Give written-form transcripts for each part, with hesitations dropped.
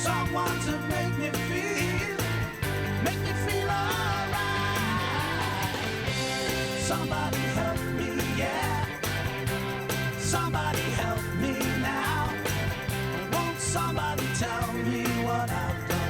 someone to make me feel alright. Somebody help me, yeah. Somebody help me now. Won't somebody tell me what I've done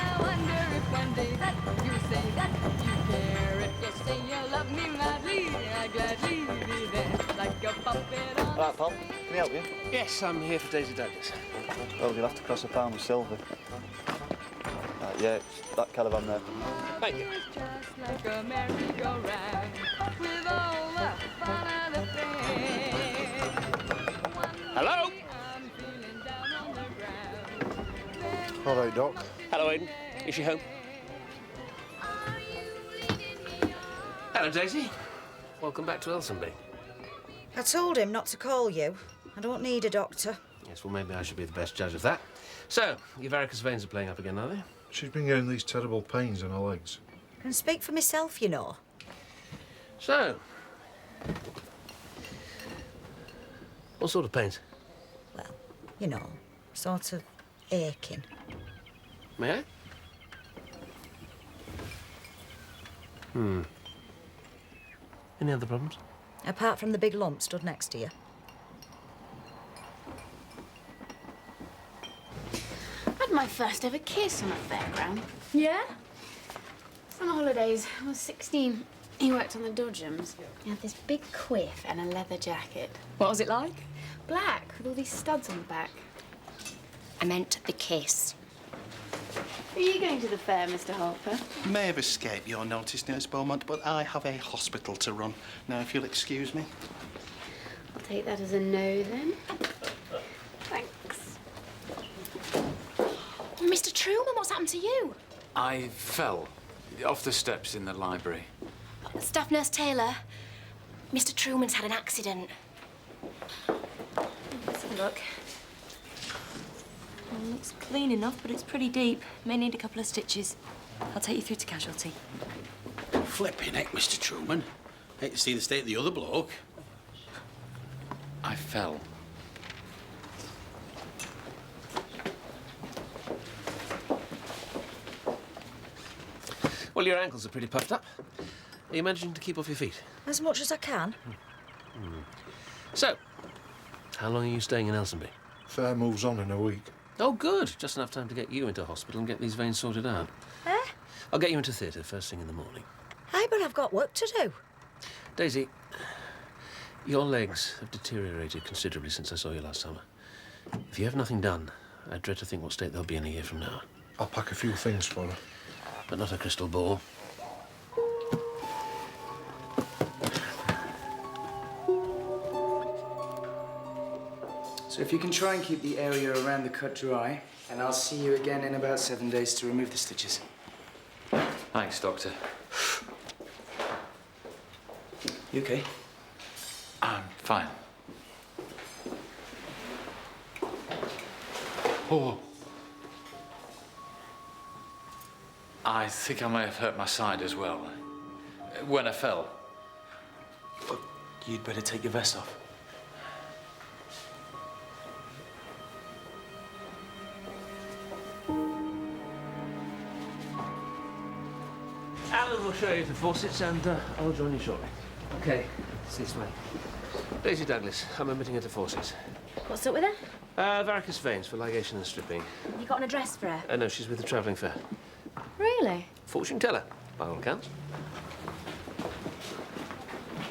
I wonder if one day that you say that you care, if you say you love me madly, I gladly be there like a puppet on Right, pal. Can I help you? Yes, I'm here for Daisy Douglas. Well, you'll have to cross a pound with silver. Yeah, it's that caravan there. Thank you. It's just like a merry-go-round with all the fun and the thing. Hello? I'm feeling down on the ground. All right, Doc. Hello, Aidan. Is she home? Hello, Daisy. Welcome back to Elsinby. I told him not to call you. I don't need a doctor. Yes, well, maybe I should be the best judge of that. So, your varicose veins are playing up again, are they? She's been getting these terrible pains in her legs. I can speak for myself, you know. So, what sort of pains? Well, you know, sort of aching. May I? Any other problems? Apart from the big lump stood next to you. I had my first ever kiss on a fairground. Yeah? Summer holidays. I was 16. He worked on the Dodgems. He had this big quiff and a leather jacket. What was it like? Black, with all these studs on the back. I meant the kiss. Are you going to the fair, Mr. Harper? May have escaped your notice, Nurse Beaumont, but I have a hospital to run. Now, if you'll excuse me. I'll take that as a no, then. Thanks. Mr. Truman, what's happened to you? I fell off the steps in the library. Staff Nurse Taylor, Mr. Truman's had an accident. Let's have a look. Well, looks clean enough, but it's pretty deep. May need a couple of stitches. I'll take you through to casualty. Flipping heck, Mr. Truman. Hate to see the state of the other bloke. I fell. Well, your ankles are pretty puffed up. Are you managing to keep off your feet? As much as I can. So, how long are you staying in Elsinby? Fair moves on in a week. Oh, good. Just enough time to get you into hospital and get these veins sorted out. Eh? I'll get you into theatre first thing in the morning. Aye, but I've got work to do. Daisy, your legs have deteriorated considerably since I saw you last summer. If you have nothing done, I dread to think what state they'll be in a year from now. I'll pack a few things for her. But not a crystal ball. So if you can try and keep the area around the cut dry, and I'll see you again in about 7 days to remove the stitches. Thanks, Doctor. You okay? I'm fine. Oh. I think I may have hurt my side as well. When I fell. Look, you'd better take your vest off. Alan will show you the faucets and I'll join you shortly. OK, it's this way. Daisy Douglas, I'm admitting her to faucets. What's up with her? Varicose veins for ligation and stripping. You got an address for her? No, she's with the travelling fair. Really? Fortune teller, by all accounts.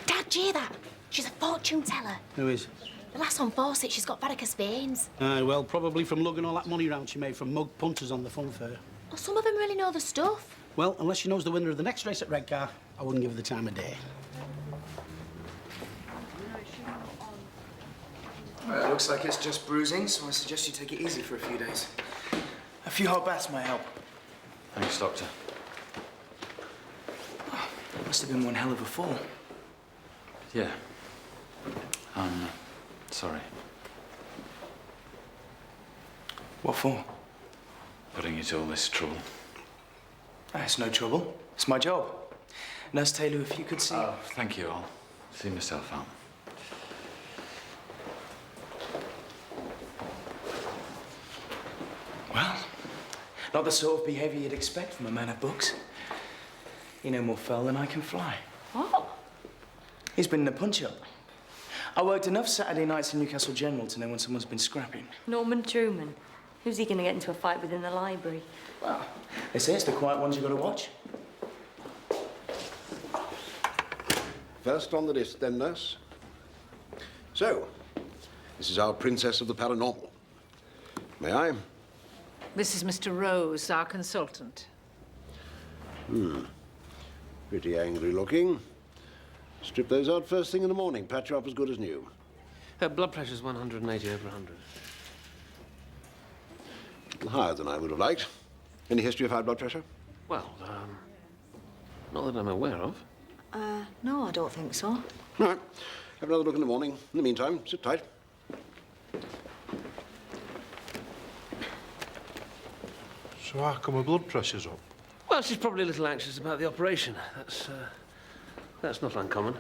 Dad, do you hear that? She's a fortune teller. Who is? The lass on faucet, she's got varicose veins. Well, probably from lugging all that money round she made from mug punters on the fun fair. Well, some of them really know the stuff. Well, unless she knows the winner of the next race at Redcar, I wouldn't give her the time of day. Well, it looks like it's just bruising, so I suggest you take it easy for a few days. A few hot baths might help. Thanks, Doctor. Oh, must have been one hell of a fall. Yeah. I'm sorry. What for? putting you to all this trouble. It's no trouble. It's my job. Nurse Taylor, if you could see... Oh, thank you. I'll see myself out. Well, not the sort of behaviour you'd expect from a man of books. You know more fell than I can fly. What? He's been in a punch-up. I worked enough Saturday nights in Newcastle General to know when someone's been scrapping. Norman Truman. Who's he going to get into a fight with in the library? Well, they say it's the quiet ones you've got to watch. First on the list, then, nurse. So, this is our princess of the paranormal. May I? This is Mr. Rose, our consultant. Pretty angry looking. Strip those out first thing in the morning. Patch her up as good as new. Her blood pressure's 180 over 100. A little higher than I would have liked. Any history of high blood pressure? Well, not that I'm aware of. No, I don't think so. All right. Have another look in the morning. In the meantime, sit tight. So how come her blood pressure's up? Well, she's probably a little anxious about the operation. That's not uncommon.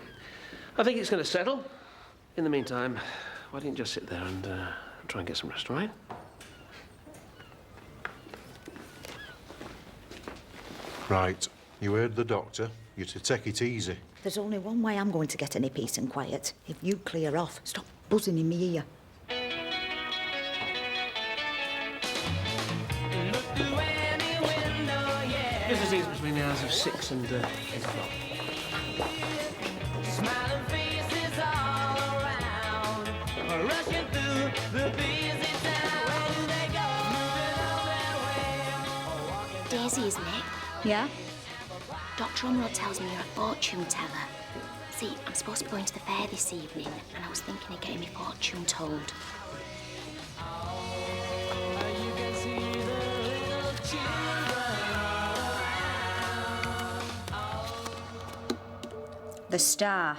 I think it's going to settle. In the meantime, why don't you just sit there and try and get some rest, all right? Right. You heard the doctor. You're to take it easy. There's only one way I'm going to get any peace and quiet. If you clear off, stop buzzing in me ear. Visitors between the hours of 6 and 8 o'clock. Smiling faces all around, rushing through the busy town. When they go, moving on their way. Daisy, isn't it? Yeah? Dr. Unruh tells me you're a fortune teller. See, I'm supposed to be going to the fair this evening, and I was thinking of getting my fortune told. You can see the little children. The star.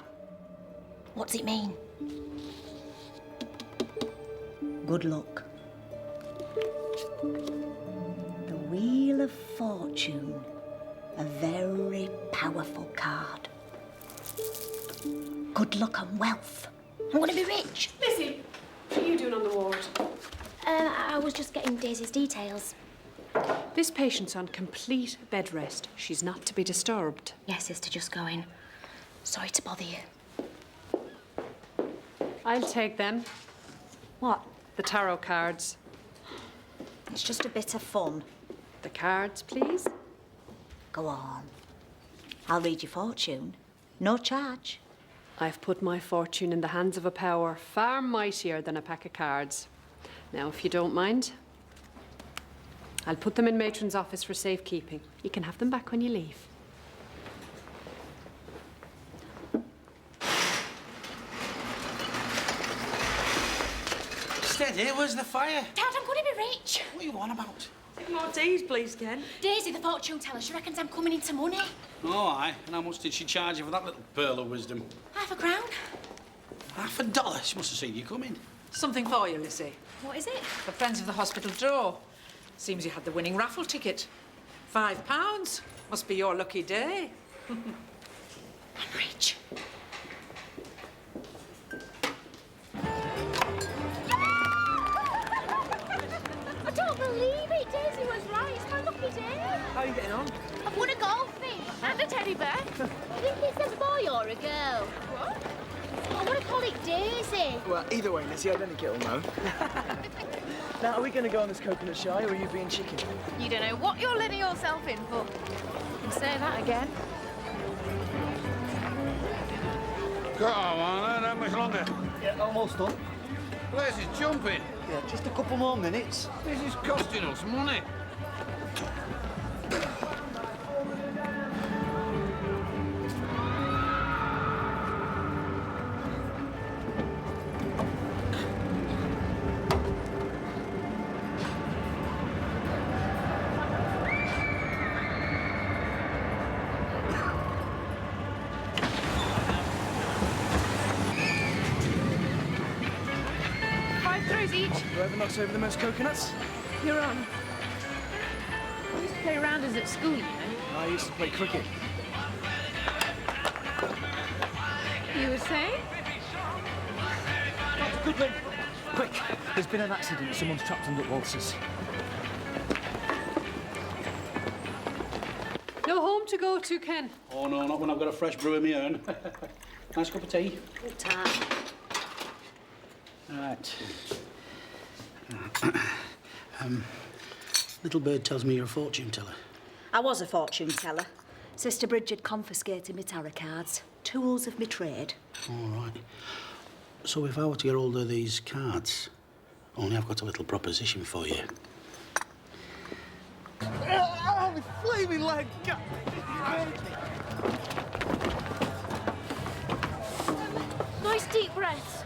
What does it mean? Good luck. The Wheel of Fortune. A very powerful card. Good luck and wealth. I'm going to be rich. Lizzie, what are you doing on the ward? I was just getting Daisy's details. This patient's on complete bed rest. She's not to be disturbed. Yes, sister, just going. Sorry to bother you. I'll take them. What? The tarot cards. It's just a bit of fun. The cards, please. Go on. I'll read your fortune. No charge. I've put my fortune in the hands of a power far mightier than a pack of cards. Now, if you don't mind, I'll put them in Matron's office for safekeeping. You can have them back when you leave. Steady, where's the fire? Dad, I'm going to be rich. What are you on about? More teas, please, Ken. Daisy, the fortune teller, she reckons I'm coming into money. Oh, aye. And how much did she charge you for that little pearl of wisdom? £50. $50? She must have seen you coming. Something for you, Lizzie. What is it? For Friends of the Hospital draw. Seems you had the winning raffle ticket. £5. Must be your lucky day. I'm rich. I don't believe it. Daisy was right. It's my lucky day. How are you getting on? I've won a golfing and a teddy bear. You think it's a boy or a girl? What? I want to call it Daisy. Well, either way, Lizzie, I don't think it'll know. Now, are we going to go on this coconut shy, or are you being chicken? You don't know what you're letting yourself in for. You can say that again. Come on, how much longer? Yeah, almost done. Place is jumping. Yeah, just a couple more minutes. This is costing us money. Each. Whoever knocks over the most coconuts, you're on. We used to play rounders at school, you know. I used to play cricket. You were saying? Dr. Goodwin, quick! There's been an accident. Someone's trapped under waltzers. No home to go to, Ken. Oh, no, not when I've got a fresh brew of my own. Nice cup of tea. Good time. Right. Little bird tells me you're a fortune teller. I was a fortune teller. Sister Bridget confiscated my tarot cards. Tools of my trade. All right. So if I were to get hold of these cards, only I've got a little proposition for you. Oh, my flaming leg! Nice deep breaths.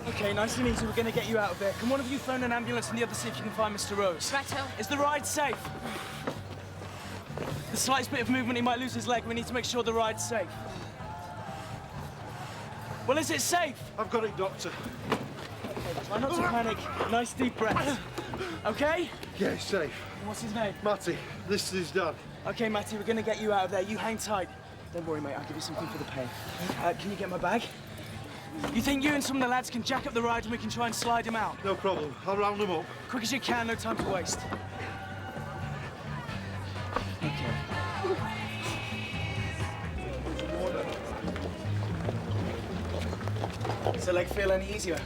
Okay, nice and easy. We're going to get you out of there. Can one of you phone an ambulance and the other see if you can find Mr. Rose? Righto. Is the ride safe? The slightest bit of movement, he might lose his leg. We need to make sure the ride's safe. Well, is it safe? I've got it, Doctor. Okay, try not to panic. Nice deep breaths. Okay? Yeah, it's safe. What's his name? Matty, this is Dad. Okay, Matty, we're going to get you out of there. You hang tight. Don't worry, mate. I'll give you something for the pain. Can you get my bag? You think you and some of the lads can jack up the ride and we can try and slide him out? No problem. I'll round them up. Quick as you can, no time to waste. Okay. Does the leg feel any easier?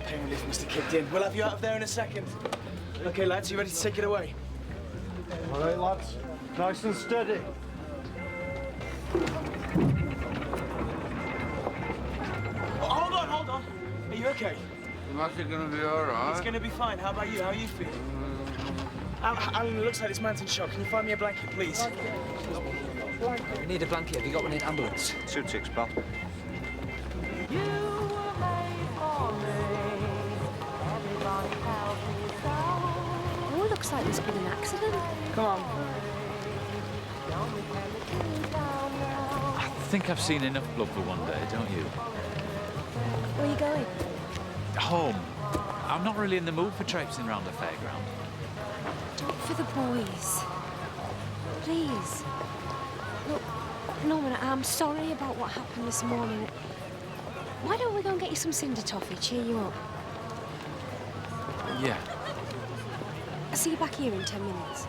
Pain relief must have kicked in. We'll have you out of there in a second. Okay, lads, you ready to take it away? All right, lads. Nice and steady. Oh, hold on. Are you okay? Matty gonna be all right? It's gonna be fine. How about you? How are you feeling? Alan, it looks like this man's in shock. Can you find me a blanket, please? We need a blanket. Have you got one in ambulance? 2-6, pal. Oh, looks like there's been an accident. Come on. I think I've seen enough blood for one day, don't you? Where are you going? Home. I'm not really in the mood for traipsing around the fairground. For the boys. Please. Look, Norman, I'm sorry about what happened this morning. Why don't we go and get you some cinder toffee, cheer you up? Yeah. I'll see you back here in 10 minutes.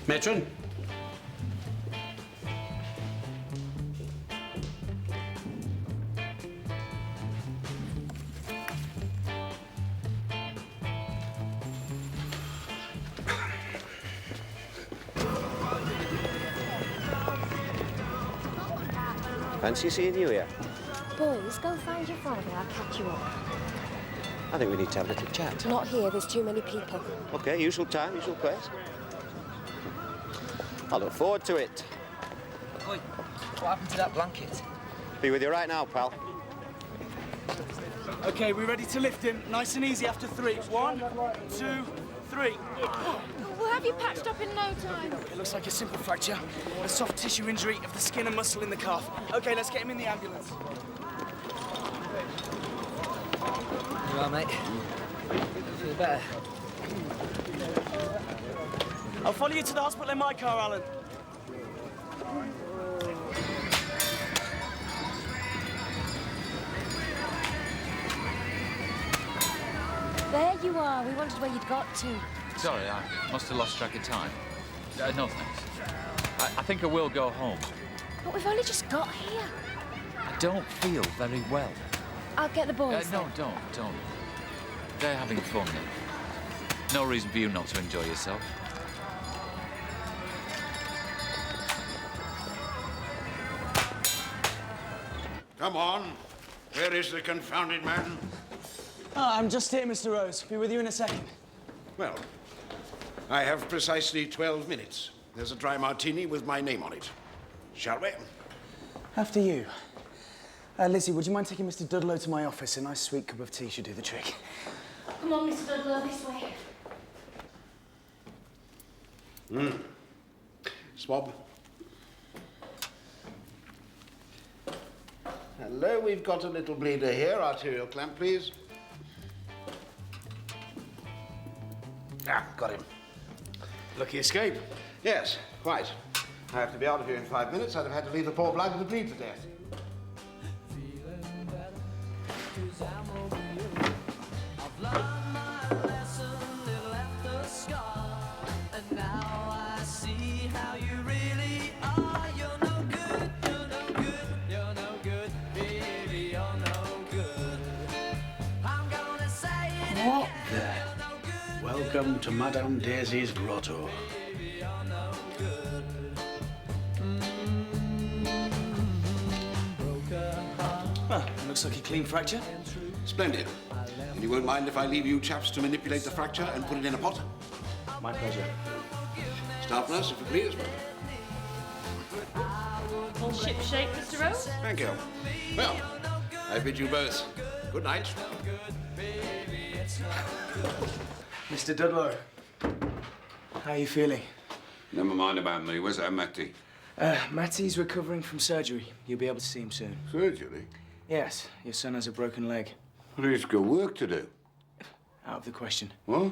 Matron? Fancy seeing you here? Boys, go find your father. I'll catch you up. I think we need to have a little chat. Not here. There's too many people. OK, usual time, usual place. I look forward to it. Oi, what happened to that blanket? Be with you right now, pal. Okay, we're ready to lift him. Nice and easy after 3. 1, 2, 3. We'll have you patched up in no time. It looks like a simple fracture. A soft tissue injury of the skin and muscle in the calf. Okay, let's get him in the ambulance. You are, mate. Feel better? I'll follow you to the hospital in my car, Alan. There you are. We wondered where you'd got to. Sorry, I must have lost track of time. No, thanks. I think I will go home. But we've only just got here. I don't feel very well. I'll get the boys. No, don't. They're having fun. No reason for you not to enjoy yourself. Come on. Where is the confounded man? I'm just here, Mr. Rose. Be with you in a second. Well, I have precisely 12 minutes. There's a dry martini with my name on it. Shall we? After you. Lizzie, would you mind taking Mr. Dudlow to my office? A nice sweet cup of tea should do the trick. Come on, Mr. Dudlow, this way. Swab. Hello, we've got a little bleeder here. Arterial clamp, please. Ah, got him. Lucky escape. Yes, quite. I have to be out of here in 5 minutes. I'd have had to leave the poor blighter to bleed to death. What the? Welcome to Madame Daisy's grotto. Well, looks like a clean fracture. Splendid. And you won't mind if I leave you chaps to manipulate the fracture and put it in a pot? My pleasure. Staff nurse, if you please. All ship shape, Mr. Rose? Thank you. Well, I bid you both good night. Mr. Dudlow, how are you feeling? Never mind about me. Where's that Matty? Matty's recovering from surgery. You'll be able to see him soon. Surgery? Yes, your son has a broken leg. Well, he's got work to do. Out of the question. What?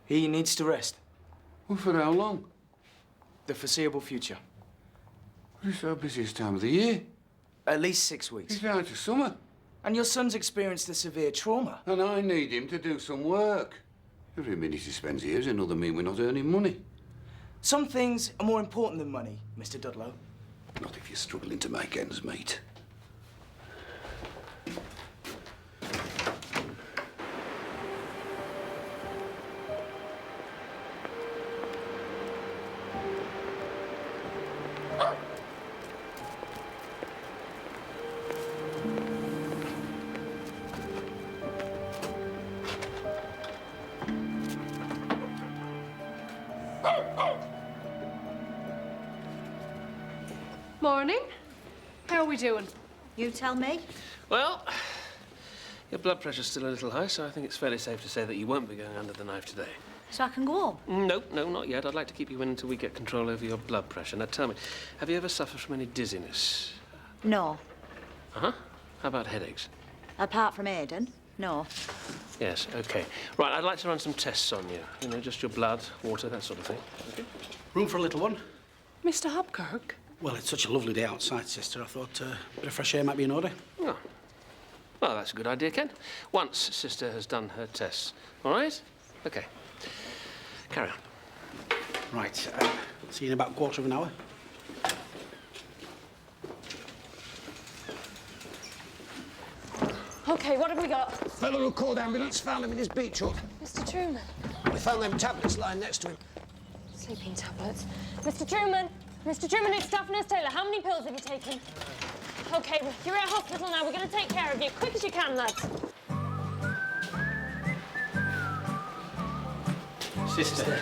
He needs to rest. Well, for how long? The foreseeable future. It's the busiest time of the year. At least 6 weeks. He's out of summer. And your son's experienced a severe trauma. And I need him to do some work. Every minute he spends here is another mean we're not earning money. Some things are more important than money, Mr. Dudlow. Not if you're struggling to make ends meet. Morning. How are we doing? You tell me. Well, your blood pressure's still a little high, so I think it's fairly safe to say that you won't be going under the knife today. So I can go home? No, not yet. I'd like to keep you in until we get control over your blood pressure. Now, tell me, have you ever suffered from any dizziness? No. Uh-huh. How about headaches? Apart from Aidan, no. Yes, OK. Right, I'd like to run some tests on you. You know, just your blood, water, that sort of thing. OK? Room for a little one? Mr. Hopkirk? Well, it's such a lovely day outside, sister. I thought a bit of fresh air might be in order. Oh. Well, that's a good idea, Ken. Once Sister has done her tests. All right? OK. Carry on. Right. See you in about a quarter of an hour. OK, what have we got? Fellow who called ambulance found him in his beach hut. Mr. Truman. We found them tablets lying next to him. Sleeping tablets. Mr. Truman! Mr. Truman, it's Staff Nurse Taylor. How many pills have you taken? OK, you're at hospital now. We're going to take care of you. Quick as you can, lads. Sister.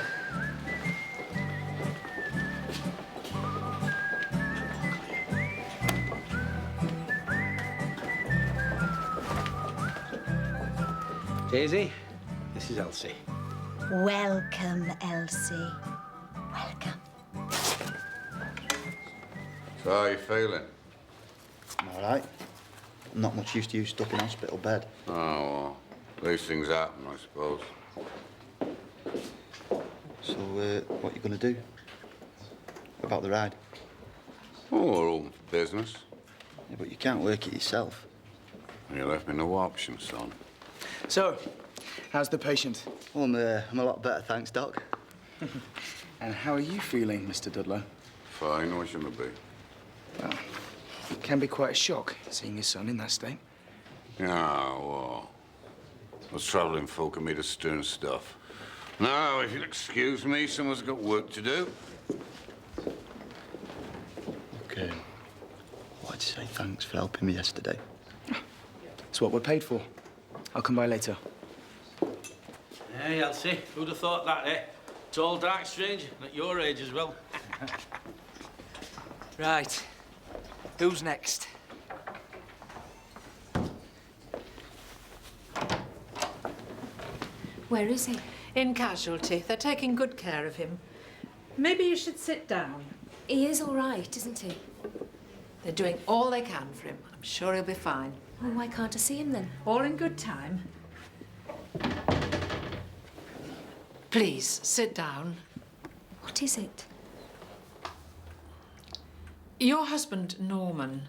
Daisy, this is Elsie. Welcome, Elsie. Welcome. So how are you feeling? I'm all right. I'm not much used to you stuck in hospital bed. Oh, well, these things happen, I suppose. So, what you going to do? About the ride? Oh, we're all for business. Yeah, but you can't work it yourself. You left me no option, son. So, how's the patient? Well, I'm a lot better, thanks, Doc. And how are you feeling, Mr. Dudlow? Fine, why shouldn't I be? Well, it can be quite a shock seeing your son in that state. Yeah, well, us travelling folk are made of stern stuff. Now, if you'll excuse me, someone's got work to do. Okay. Well, I'd say thanks for helping me yesterday. It's what we're paid for. I'll come by later. Hey, Elsie, who'd have thought that, eh? Tall, dark, strange, and at your age as well. Right. Who's next? Where is he? In casualty. They're taking good care of him. Maybe you should sit down. He is all right, isn't he? They're doing all they can for him. I'm sure he'll be fine. Well, why can't I see him then? All in good time. Please, sit down. What is it? Your husband, Norman,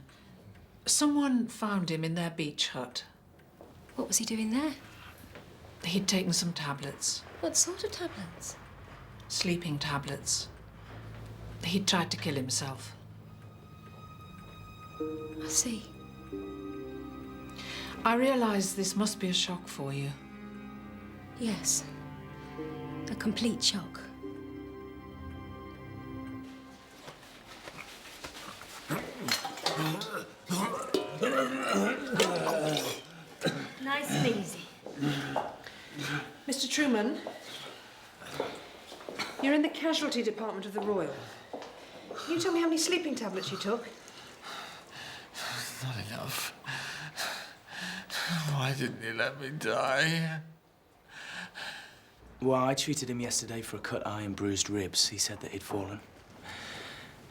someone found him in their beach hut. What was he doing there? He'd taken some tablets. What sort of tablets? Sleeping tablets. He'd tried to kill himself. I see. I realise this must be a shock for you. Yes. A complete shock. Nice and easy. Mr. Truman, you're in the casualty department of the Royal. Can you tell me how many sleeping tablets you took? Not enough. Why didn't you let me die? Well, I treated him yesterday for a cut eye and bruised ribs. He said that he'd fallen.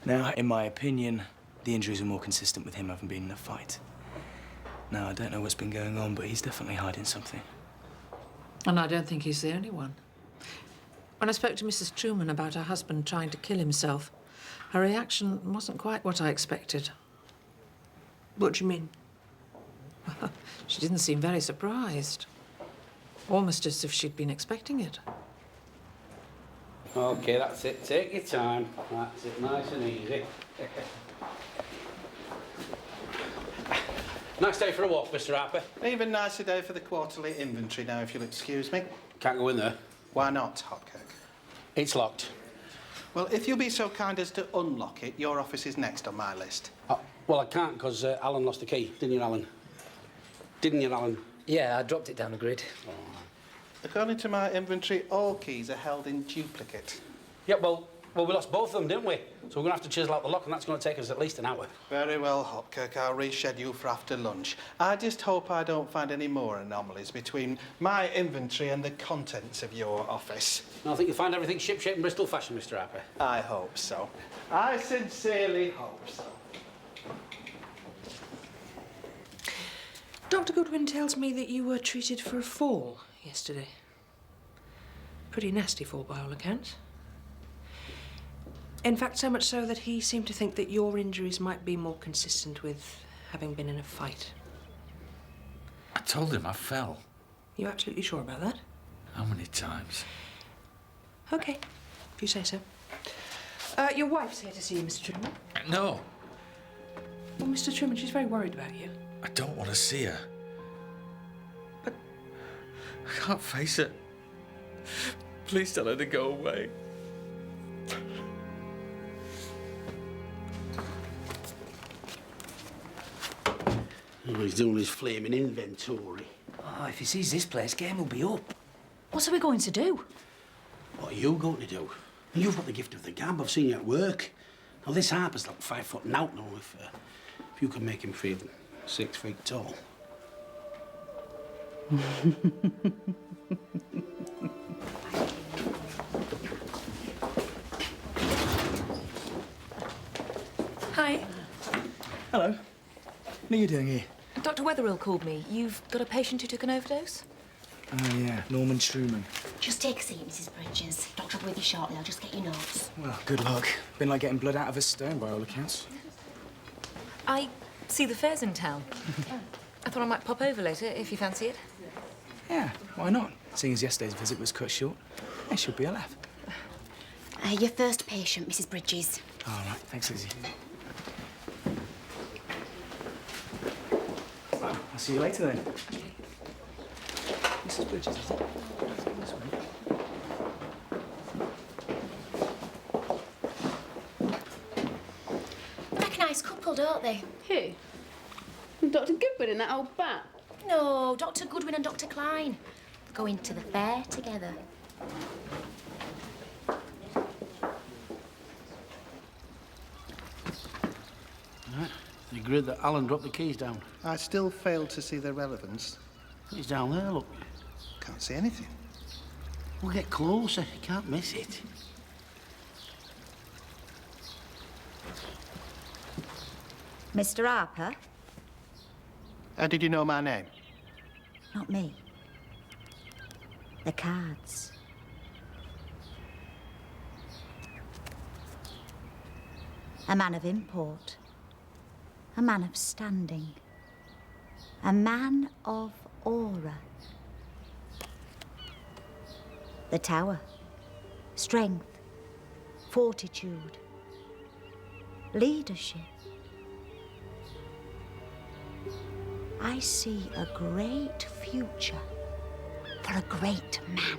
Now, in my opinion, the injuries are more consistent with him having been in a fight. Now, I don't know what's been going on, but he's definitely hiding something. And I don't think he's the only one. When I spoke to Mrs. Truman about her husband trying to kill himself, her reaction wasn't quite what I expected. What do you mean? Well, she didn't seem very surprised. Almost as if she'd been expecting it. OK, that's it. Take your time. That's it, nice and easy. Nice day for a walk, Mr. Harper. Even nicer day for the quarterly inventory now, if you'll excuse me. Can't go in there. Why not, Hopkirk? It's locked. Well, if you'll be so kind as to unlock it, your office is next on my list. Oh, well, I can't, because Alan lost the key. Didn't you, Alan? Didn't you, Alan? Yeah, I dropped it down the grid. Oh. According to my inventory, all keys are held in duplicate. Yeah, well, we lost both of them, didn't we? So we're going to have to chisel out the lock, and that's going to take us at least an hour. Very well, Hopkirk. I'll reschedule for after lunch. I just hope I don't find any more anomalies between my inventory and the contents of your office. No, I think you'll find everything shipshape in Bristol fashion, Mr. Harper. I hope so. I sincerely hope so. Dr. Goodwin tells me that you were treated for a fall yesterday. Pretty nasty fall by all accounts. In fact, so much so that he seemed to think that your injuries might be more consistent with having been in a fight. I told him I fell. You absolutely sure about that? How many times? OK, if you say so. Your wife's here to see you, Mr. Truman. No, Well, Mr. Truman, she's very worried about you. I don't want to see her. But I can't face it. Please tell her to go away. Oh, he's doing his flaming inventory. Oh, if he sees this place, game will be up. What are we going to do? What are you going to do? You've got the gift of the gab. I've seen you at work. Now, this Harper's like 5 foot out now. If you can make him feel 6 feet tall. Hi. Hello. What are you doing here? Dr. Wetherill called me. You've got a patient who took an overdose? Oh, yeah, Norman Truman. Just take a seat, Mrs. Bridges. Doctor will be with you shortly. I'll just get your notes. Well, good luck. Been like getting blood out of a stone by all accounts. I see the fair's in town. I thought I might pop over later, if you fancy it. Yeah, why not? Seeing as yesterday's visit was cut short, there should be a laugh. Your first patient, Mrs. Bridges. All right, thanks, Lizzie. Well, I'll see you later then. Mrs. Bridges, is it? This way. They make a nice couple, don't they? Who? Dr. Goodwin and that old bat? No, Dr. Goodwin and Dr. Klein. Going to the fair together. Right. You agreed that Alan dropped the keys down? I still fail to see the relevance. He's down there, look. Can't see anything. We'll get closer. You can't miss it. Mr. Harper? How did you know my name? Not me. The cards. A man of import. A man of standing. A man of aura. The Tower. Strength. Fortitude. Leadership. I see a great future for a great man.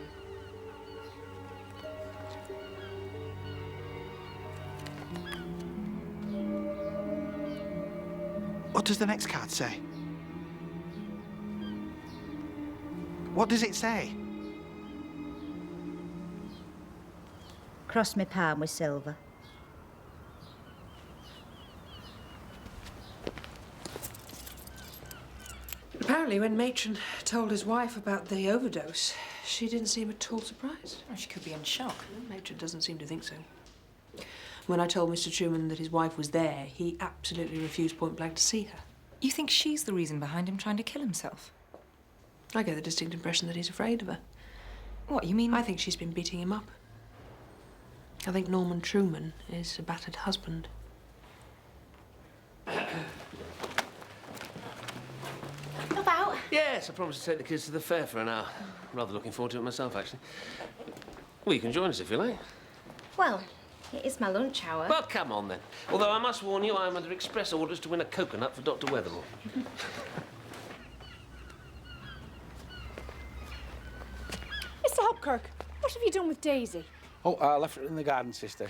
What does the next card say? What does it say? Cross my palm with silver. Apparently, when Matron told his wife about the overdose, she didn't seem at all surprised. Well, she could be in shock. Matron doesn't seem to think so. When I told Mr. Truman that his wife was there, he absolutely refused point blank to see her. You think she's the reason behind him trying to kill himself? I get the distinct impression that he's afraid of her. What, you mean? I think she's been beating him up. I think Norman Truman is a battered husband. About? Yes, I promised to take the kids to the fair for an hour. I'm rather looking forward to it myself, actually. Well, you can join us if you like. Well, it is my lunch hour. Well, come on then. Although I must warn you, I am under express orders to win a coconut for Dr. Wetherall. Mr. Hopkirk, what have you done with Daisy? Oh, I left her in the garden, sister.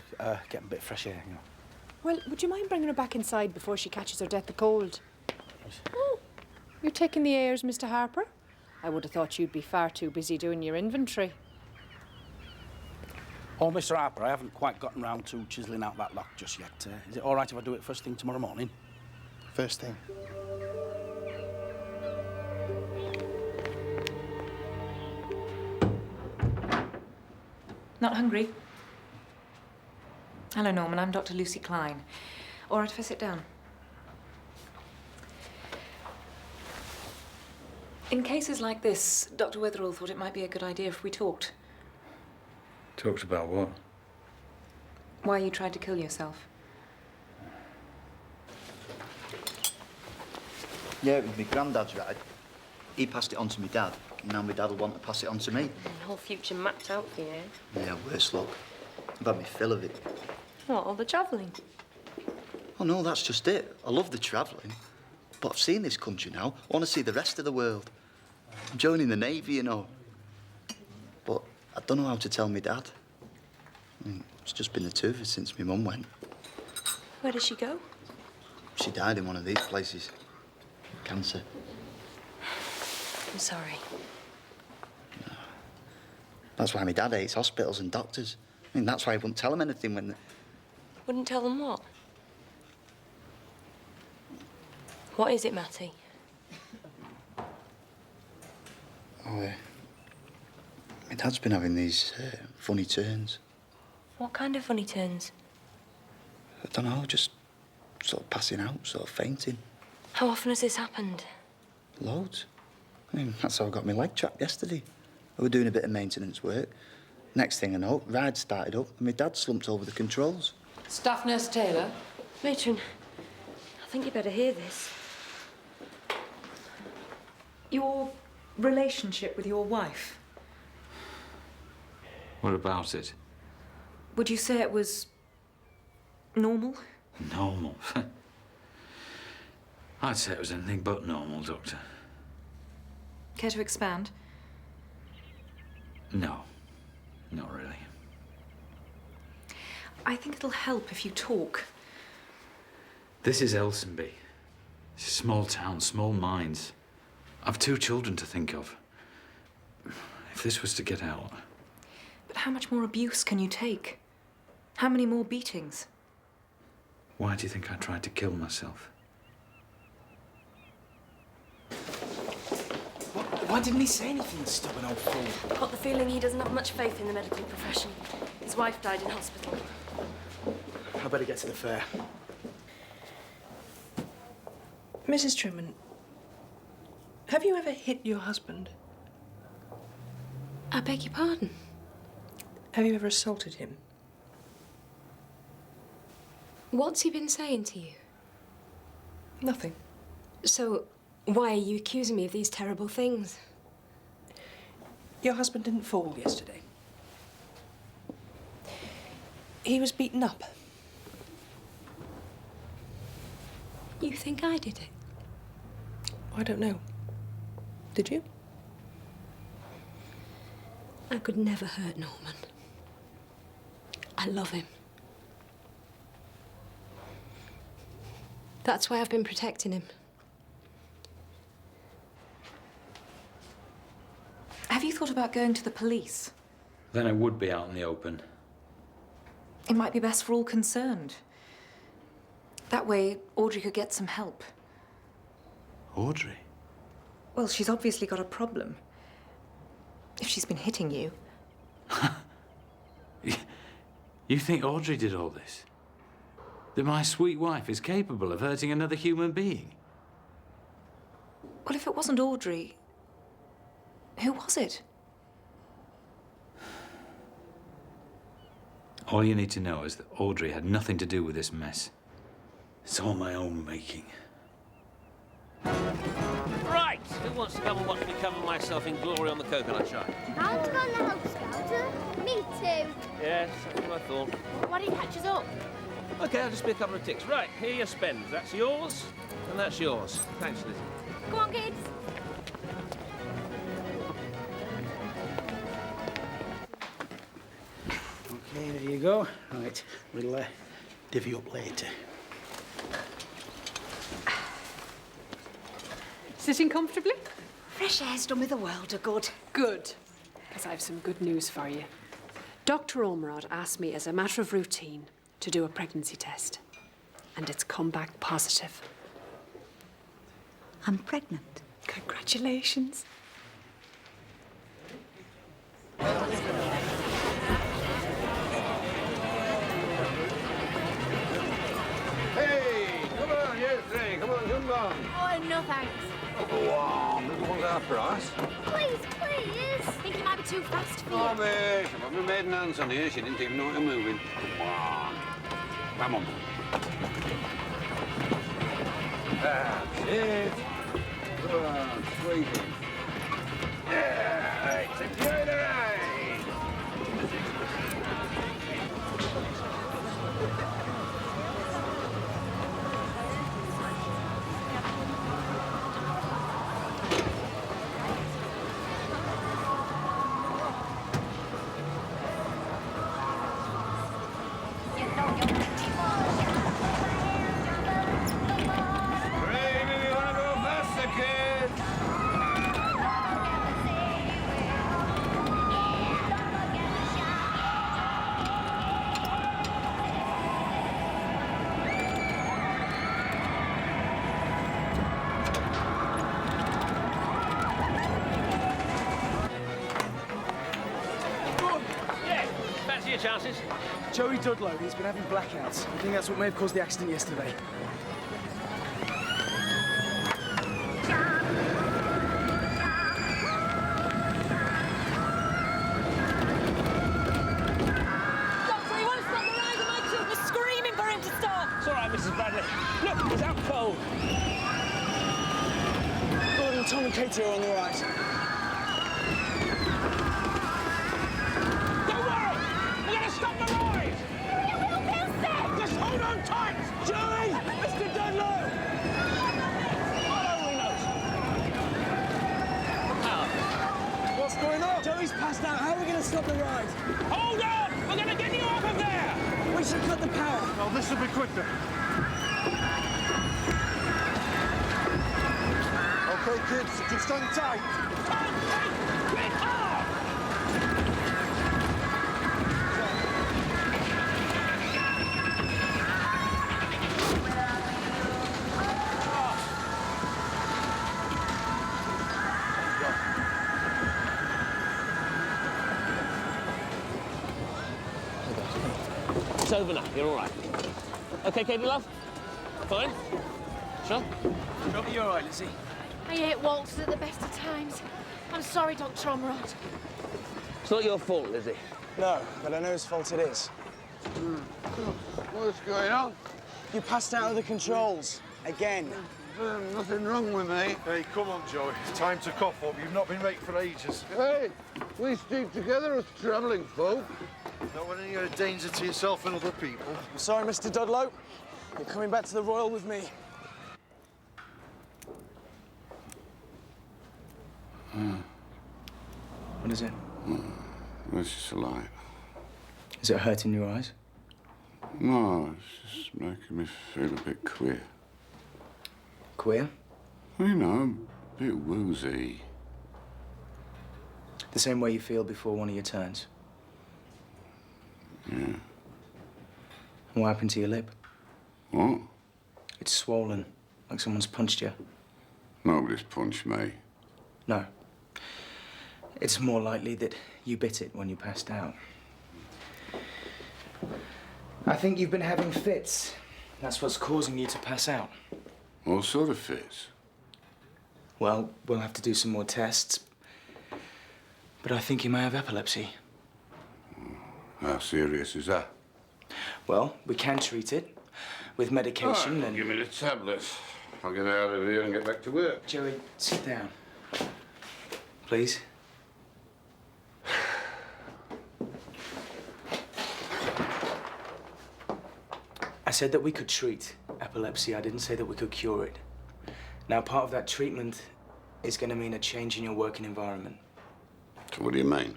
Getting a bit of fresh air, you know. Well, would you mind bringing her back inside before she catches her death of cold? Oh, you're taking the airs, Mr. Harper? I would have thought you'd be far too busy doing your inventory. Oh, Mr. Harper, I haven't quite gotten round to chiselling out that lock just yet. Is it all right if I do it first thing tomorrow morning? First thing. Not hungry? Hello, Norman. I'm Dr. Lucy Klein. All right if I sit down? In cases like this, Dr. Wetherall thought it might be a good idea if we talked. Talked about what? Why you tried to kill yourself. Yeah, it was my granddad's ride. He passed it on to my dad, and now my dad will want to pass it on to me. The whole future mapped out for you. Yeah, worse luck. I've had my fill of it. What, all the travelling? Oh, no, that's just it. I love the travelling. But I've seen this country now. I want to see the rest of the world. I'm joining the Navy, you know. But I don't know how to tell my dad. It's just been the two of us since my mum went. Where did she go? She died in one of these places. Cancer. I'm sorry. That's why my dad hates hospitals and doctors. I mean, that's why he wouldn't tell them anything when... Wouldn't tell them what? What is it, Matty? Oh, my dad's been having these funny turns. What kind of funny turns? I don't know, just sort of passing out, sort of fainting. How often has this happened? Loads. I mean, that's how I got my leg trapped yesterday. I was doing a bit of maintenance work. Next thing I know, ride started up and my dad slumped over the controls. Staff Nurse Taylor? Matron, I think you better hear this. Your relationship with your wife. What about it? Would you say it was normal? Normal? I'd say it was anything but normal, Doctor. Care to expand? No, not really. I think it'll help if you talk. This is Elsinby. It's a small town, small minds. I've 2 children to think of. If this was to get out... But how much more abuse can you take? How many more beatings? Why do you think I tried to kill myself? Why didn't he say anything, stubborn old fool? Got the feeling he doesn't have much faith in the medical profession. His wife died in hospital. I better get to the fair. Mrs. Truman, have you ever hit your husband? I beg your pardon? Have you ever assaulted him? What's he been saying to you? Nothing. So, why are you accusing me of these terrible things? Your husband didn't fall yesterday. He was beaten up. You think I did it? I don't know. Did you? I could never hurt Norman. I love him. That's why I've been protecting him. Have you thought about going to the police? Then it would be out in the open. It might be best for all concerned. That way, Audrey could get some help. Audrey? Well, she's obviously got a problem. If she's been hitting you. You think Audrey did all this? That my sweet wife is capable of hurting another human being? Well, if it wasn't Audrey, who was it? All you need to know is that Audrey had nothing to do with this mess. It's all my own making. Right, who wants to come and watch me cover myself in glory on the coconut shy? I want to go on the house scouter. Me too. Yes, that's what I thought. Why don't you catch us up? OK, I'll just be a couple of ticks. Right, here you spend. That's yours, and that's yours. Thanks, Lizzie. Go on, kids. Okay, there you go. Right, we'll divvy up later. Sitting comfortably? Fresh air's done me the world of good. Good. Because I have some good news for you. Dr. Ormerod asked me as a matter of routine to do a pregnancy test. And it's come back positive. I'm pregnant. Congratulations. Hey, come on, you three. Come on, jump on. Oh, no thanks. Oh, go on. This one's our price. Please, please. I think you might be too fast for you. Oh, mate, I've my maiden hands on here. She didn't even know what I'm moving. Come on. Come on. That's it. Go on, sweetie. Yeah, right, secure the ride. Chances? Joey Dudlow, he's been having blackouts. I think that's what may have caused the accident yesterday. Doctor, he won't stop the ride and my children are screaming for him to stop. It's all right, Mrs. Bradley. Look, he's out cold. Gordon, Tom and Katie are on the right. Stop the ride! Just hold on tight! Joey! Mr. Dudlow! Follow me, What's going on? Joey's passed out. How are we going to stop the ride? Hold on! We're going to get you off of there! We should cut the power. Well, this will be quicker. Okay, kids, keep standing tight. Quick off! It's over now. You're all right. Okay, Katie, love? Fine? Son? You all right, Lizzie? I hate waltzes at the best of times. I'm sorry, Dr. Ormerod. It's not your fault, Lizzie. No, but I know whose fault it is. What's going on? You passed out of the controls. Again. Nothing wrong with me. Hey, come on, Joey. Time to cough up. You've not been raked for ages. Hey, we stick together as travelling folk. Not when you're a danger to yourself and other people. I'm sorry, Mr. Dudlow. You're coming back to the Royal with me. What is it? It's just a light. Is it hurting your eyes? No, it's just making me feel a bit queer. Queer? You know, a bit woozy. The same way you feel before one of your turns? Yeah. And what happened to your lip? What? It's swollen, like someone's punched you. Nobody's punched me. No. It's more likely that you bit it when you passed out. I think you've been having fits. That's what's causing you to pass out. What sort of fits? Well, we'll have to do some more tests. But I think you may have epilepsy. How serious is that? Well, we can treat it with medication and... Give me the tablets. I'll get out of here and get back to work. Joey, sit down. Please. I said that we could treat epilepsy. I didn't say that we could cure it. Now, part of that treatment is going to mean a change in your working environment. So what do you mean?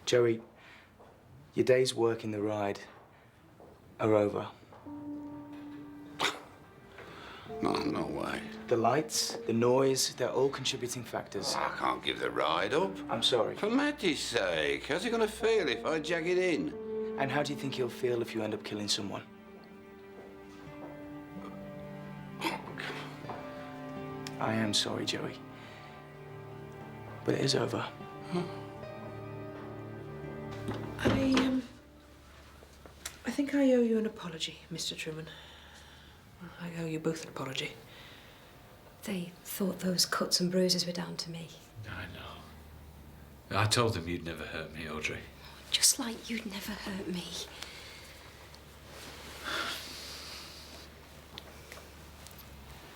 Joey, your days working the ride are over. No way. The lights, the noise, they're all contributing factors. I can't give the ride up. I'm sorry. For Matty's sake, how's he going to feel if I jag it in? And how do you think he'll feel if you end up killing someone? I am sorry, Joey. But it is over. I think I owe you an apology, Mr. Truman. I owe you both an apology. They thought those cuts and bruises were down to me. I know. I told them you'd never hurt me, Audrey. Just like you'd never hurt me.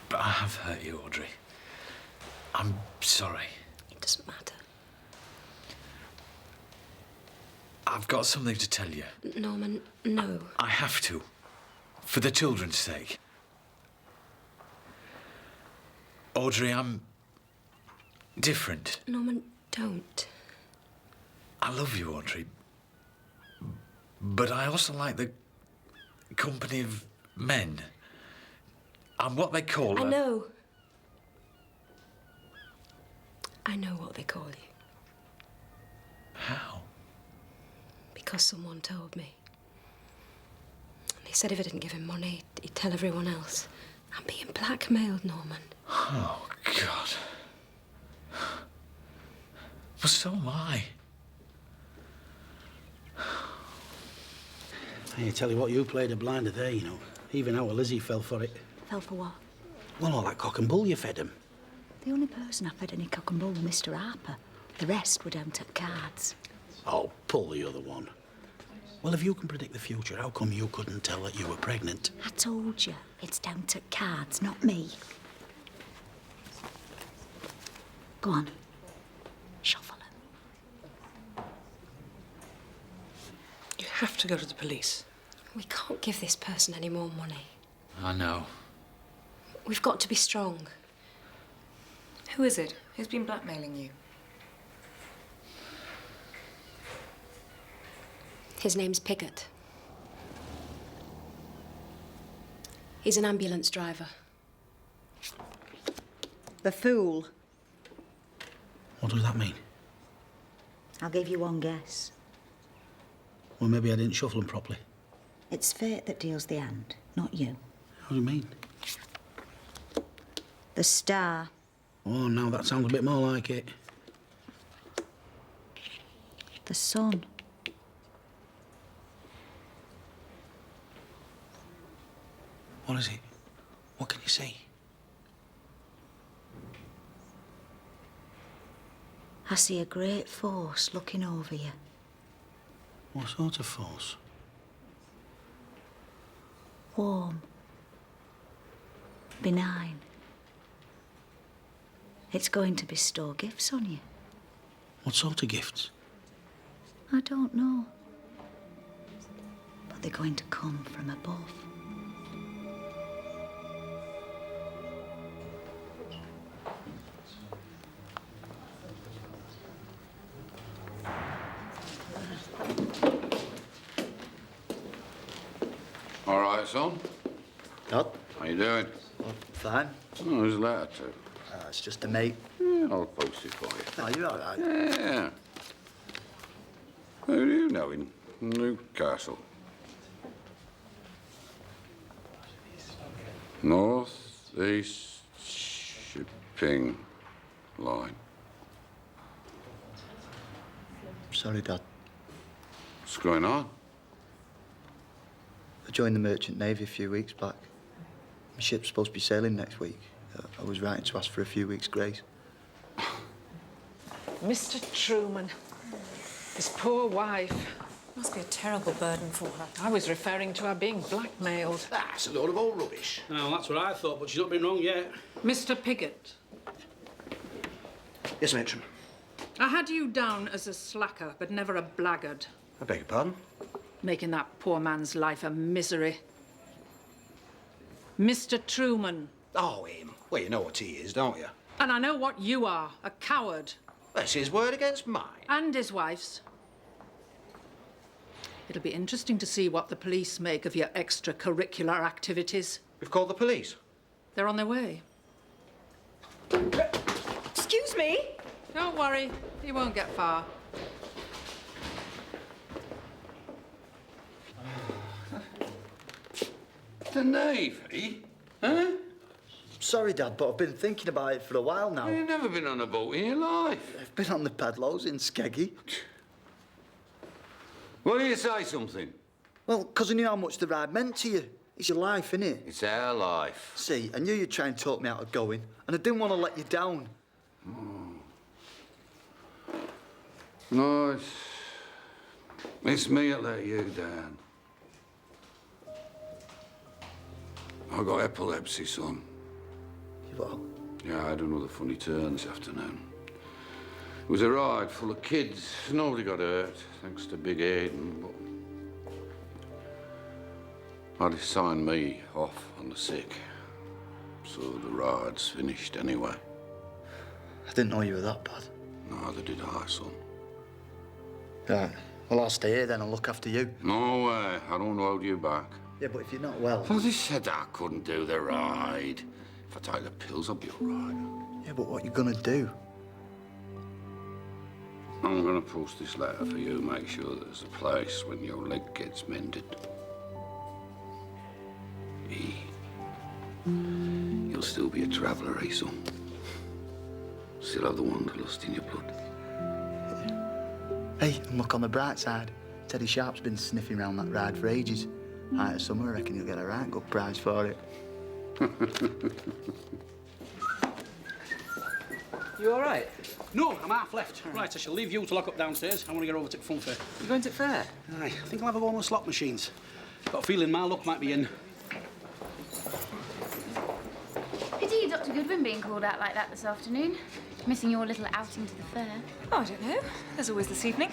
But I have hurt you, Audrey. I'm sorry. It doesn't matter. I've got something to tell you. Norman, no. I have to. For the children's sake. Audrey, I'm different. Norman, don't. I love you, Audrey. But I also like the company of men. I'm what they call I know. I know what they call you. How? Because someone told me. He said if I didn't give him money, he'd tell everyone else. I'm being blackmailed, Norman. Oh, God. Well, so am I. Hey, I tell you what, you played a blinder there, you know. Even our Lizzie fell for it. Fell for what? Well, all that cock and bull you fed him. The only person I fed any cock and bull was Mr. Harper. The rest were down to cards. Oh, pull the other one. Well, if you can predict the future, how come you couldn't tell that you were pregnant? I told you, it's down to cards, not me. Go on. Shuffle it. You have to go to the police. We can't give this person any more money. I know. We've got to be strong. Who is it? Who's been blackmailing you? His name's Piggott. He's an ambulance driver. The fool. What does that mean? I'll give you one guess. Well, maybe I didn't shuffle them properly. It's fate that deals the hand, not you. What do you mean? The star. Oh, now that sounds a bit more like it. The sun. What is it? What can you see? I see a great force looking over you. What sort of force? Warm. Benign. It's going to bestow gifts on you. What sort of gifts? I don't know. But they're going to come from above. All right, son. Dad? How you doing? Fine. Oh, there's a letter too. It's just a mate. Yeah, I'll post it for you. Oh, you're all right. Yeah. Who do you know in Newcastle? North East Shipping Line. Sorry, Dad. What's going on? I joined the Merchant Navy a few weeks back. My ship's supposed to be sailing next week. I was writing to ask for a few weeks' grace. Mr. Truman, his poor wife. Must be a terrible burden for her. I was referring to her being blackmailed. That's a load of old rubbish. Well, that's what I thought, but she's not been wrong yet. Mr. Piggott, Yes, matron. I had you down as a slacker, but never a blackguard, I beg your pardon? making that poor man's life a misery. Mr. Truman. Oh, him. Well, you know what he is, don't you? And I know what you are, a coward. That's his word against mine. And his wife's. It'll be interesting to see what the police make of your extracurricular activities. We've called the police. They're on their way. Excuse me? Don't worry, you won't get far. The Navy? Huh? Sorry, Dad, but I've been thinking about it for a while now. You've never been on a boat in your life. I've been on the Padlows in Skeggy. Why do you say something? Well, because I knew how much the ride meant to you. It's your life, innit? It's our life. See, I knew you'd try and talk me out of going, and I didn't want to let you down. No, it's me that let you down. I got epilepsy, son. You what? Yeah, I had another funny turn this afternoon. It was a ride full of kids. Nobody got hurt, thanks to Big Aidan, but they signed me off on the sick. So the ride's finished anyway. I didn't know you were that bad. Neither did I, son. Right. Well, I'll stay here then and look after you. No way. I don't hold you back. Yeah, but if you're not well... Well, they said I couldn't do the ride. If I take the pills, I'll be all right. Yeah, but what you gonna do? I'm gonna post this letter for you. Make sure there's a place when your leg gets mended. You'll still be a traveller, eh, son? Still have the wanderlust in your blood. Hey, and look on the bright side. Teddy Sharp's been sniffing around that ride for ages. Height of summer, I reckon you'll get a right good price for it. You all right? No, I'm half left. Right, I shall leave you to lock up downstairs. I want to get over to Fun Fair. You going to fair? Aye, I think I'll have a go on the slot machines. Got a feeling my luck might be in. Pity Dr. Goodwin being called out like that this afternoon. Missing your little outing to the fair. Oh, I don't know. There's always this evening.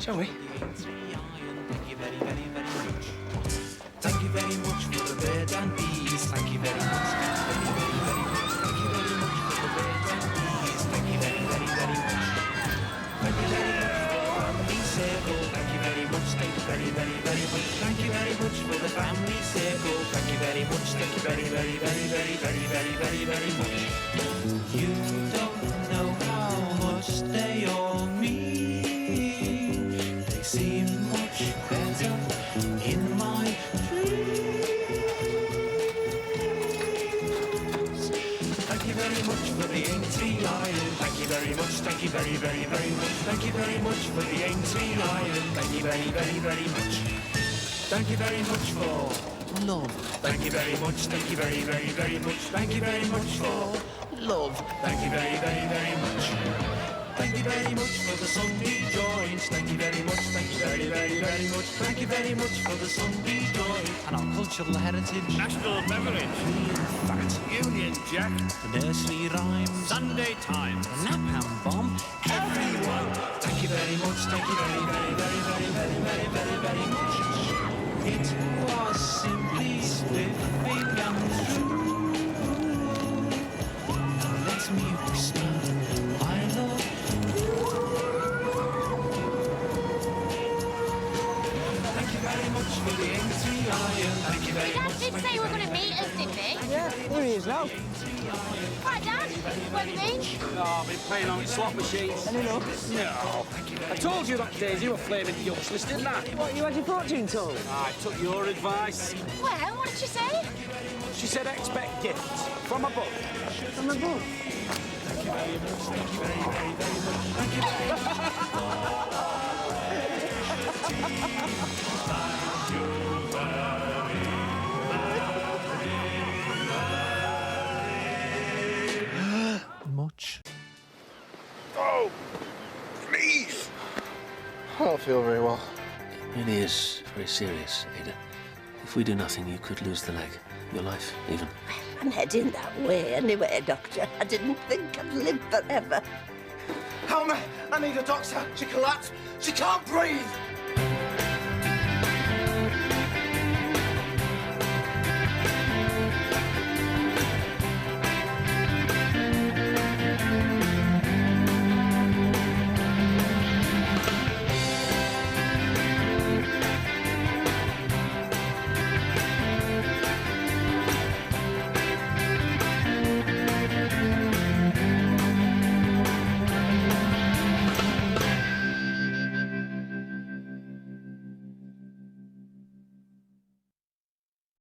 Shall we? Thank you very much for the bird and bees. Thank you very much. Thank you very, very much. Thank you very much for the bird and bees. Thank you very, very, very much. Thank you very much for the family circle. Thank you very much. Thank you very, very, very much. Thank you very much for the family circle. Thank you very much. Thank you very, very, very, very, very, very, very, very much. You don't know how much they all mean. They seem much better in my dreams. Thank you very much for the Aintree Lion. Thank you very much. Thank you very, very, very much. Thank you very much for the Aintree Lion. Thank you very, very, very much. Thank you very much for love. Thank you very much, thank you very, very, very much. Thank you very much for love. Thank you very, very, very much. Thank you very much for the Sunday joints. Thank you very much, thank you very, very, very much. Thank you very much for the Sunday joints. And our cultural heritage. National beverage. Being fat. Union Jack. The nursery rhymes. Sunday Times. The napalm bomb. Everyone. Thank you very much, thank you very, very, very, very, very, very, very, very much. It was simply spiffing and true. Now let me whisper, I love you. Thank you very much for the entry iron. Thank you very much. Dad did say we were going to meet us, didn't he? Yeah, here he is now. Right, Dad? Where have you been? Oh, I've been playing on slot machines. Any luck? No. I told you that Daisy were flaming useless, didn't I? What, you had your fortune told? I took your advice. Well, what did she say? She said expect gifts from above. From above? Thank you very much, thank you very, very, very much. Thank you very much. Much. Oh, please. I don't feel very well. It really is very serious, Aidan. If we do nothing, you could lose the leg. Your life, even. I'm heading that way anyway, Doctor. I didn't think I'd live forever. Help me! I need a doctor. She collapsed. She can't breathe.